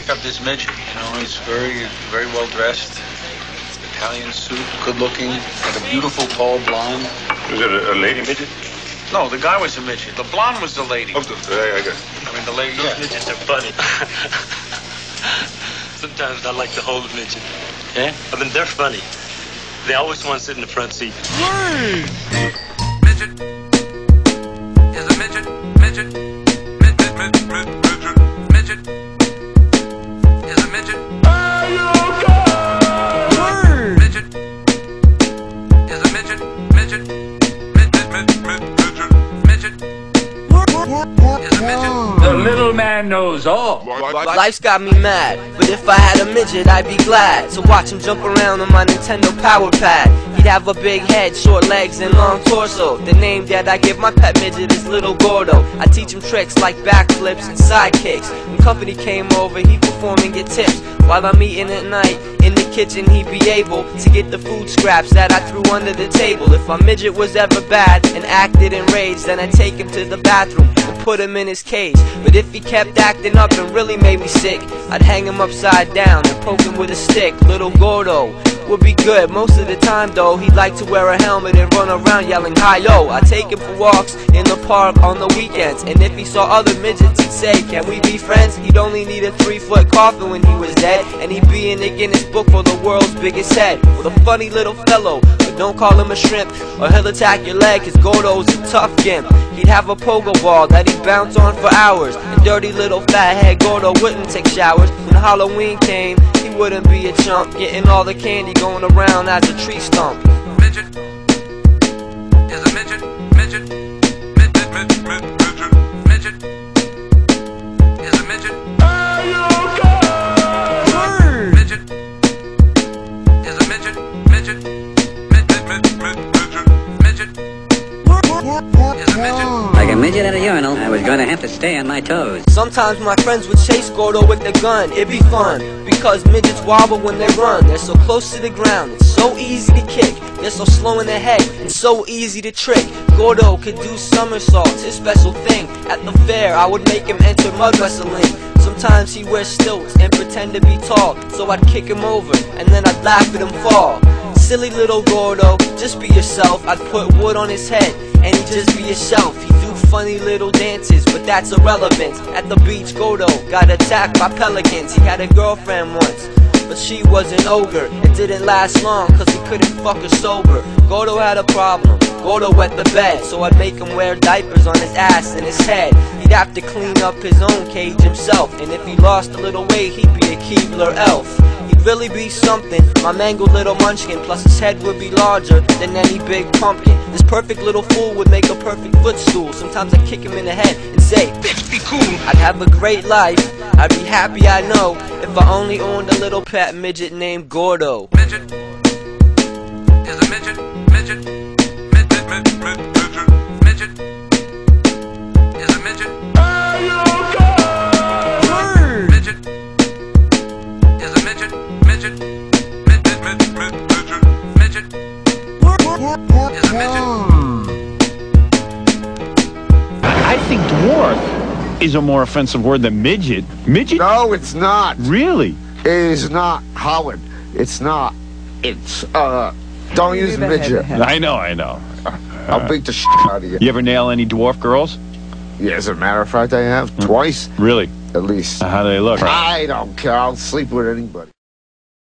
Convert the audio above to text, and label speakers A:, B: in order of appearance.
A: pick up this midget. You know, he's very well dressed. Italian suit, good looking, had a beautiful tall blonde.
B: Was it a lady midget?
A: No, the guy was a midget. The blonde was the lady.
B: Oh, I got it.
A: I mean, the lady.
C: Those midgets are funny. Sometimes I like to hold a midget.
A: Yeah?
C: I mean, they're funny. They always want to sit in the front seat.
D: Midget is a midget. Midget. Midget. Midget. Midget is a midget. Midget is a midget. Midget. Midget is a midget.
E: The little man knows all.
F: Life's got me mad, but if I had a midget, I'd be glad to watch him jump around on my Nintendo Power Pad. He'd have a big head, short legs, and long torso. The name that I give my pet midget is Little Gordo. I teach him tricks like backflips and side kicks. When company came over, he'd perform and get tips. While I'm eating at night, in the kitchen, he'd be able to get the food scraps that I threw under the table. If my midget was ever bad and acted enraged, then I'd take him to the bathroom and put him in his cage. But if he kept acting up and really made me sick, I'd hang him upside down and poke him with a stick. Little Gordo would be good most of the time though. He'd like to wear a helmet and run around yelling hi-yo. I take him for walks in the park on the weekends, and if he saw other midgets he'd say, can we be friends? He'd only need a 3-foot coffin when he was dead, and he'd be in the Guinness Book for the world's biggest head. With a funny little fellow, but don't call him a shrimp, or he'll attack your leg, cause Gordo's a tough gimp. He'd have a pogo ball that he'd bounce on for hours, and dirty little fathead Gordo wouldn't take showers. When Halloween came, he wouldn't be a chump, getting all the candy going around as a tree stump.
D: Midget is a midget. Midget. Midget. Midget. Midget is a midget. Midget is a midget. Midget. Midget. Midget is a midget.
G: Like a midget at a urinal, I was going to have to stay on my toes.
F: Sometimes my friends would chase Gordo with the gun. It'd be fun, because midgets wobble when they run. They're so close to the ground, it's so easy to kick. They're so slow in the head, and so easy to trick. Gordo could do somersaults, his special thing. At the fair, I would make him enter mud wrestling. Sometimes he'd wear stilts and pretend to be tall, so I'd kick him over, and then I'd laugh at him fall. Silly little Gordo, just be yourself. I'd put wood on his head, and he'd just be himself. He'd do funny little dances, but that's irrelevant. At the beach, Gordo got attacked by pelicans. He had a girlfriend once, but she was an ogre. It didn't last long, cause he couldn't fuck her sober. Gordo had a problem, Gordo wet the bed, so I'd make him wear diapers on his ass and his head. He'd have to clean up his own cage himself, and if he lost a little weight, he'd be a Keebler elf. He'd really be something, my mangled little munchkin, plus his head would be larger than any big pumpkin. This perfect little fool would make a perfect footstool. Sometimes I'd kick him in the head and say, bitch, be cool. I'd have a great life, I'd be happy, I know, if I only owned a little pet midget named Gordo.
D: Midget is a midget. Midget. Midget. Midget. Midget is a midget. Midget is a midget. Midget. Midget. Midget is a midget.
E: I think dwarf is a more offensive word than midget. Midget?
H: No, it's not.
E: Really?
H: It is not, Howard. It's not. It's, don't use midget.
E: I know.
H: I'll beat the shit out of you.
E: You ever nail any dwarf girls?
H: Yeah, as a matter of fact, I have. Twice.
E: Really?
H: At least.
E: How do they look?
H: I don't care. I'll sleep with anybody.